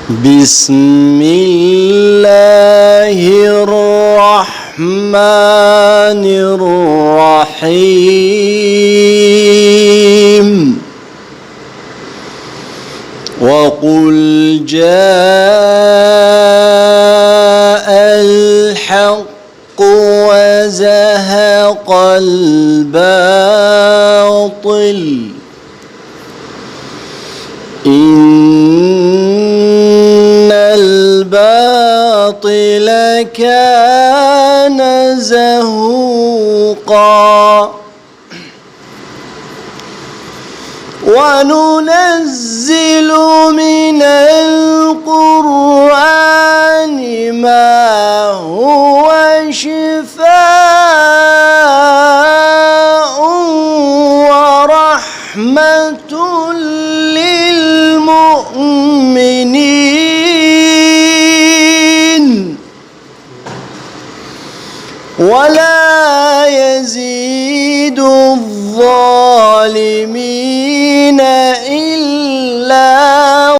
بسم الله الرحمن الرحيم وقل جاء الحق وزهق الباطل إن الباطل كان زهوقا وننزل من القرآن ما هو شفاء ورحمة للمؤمنين ولا يزيد الظالمين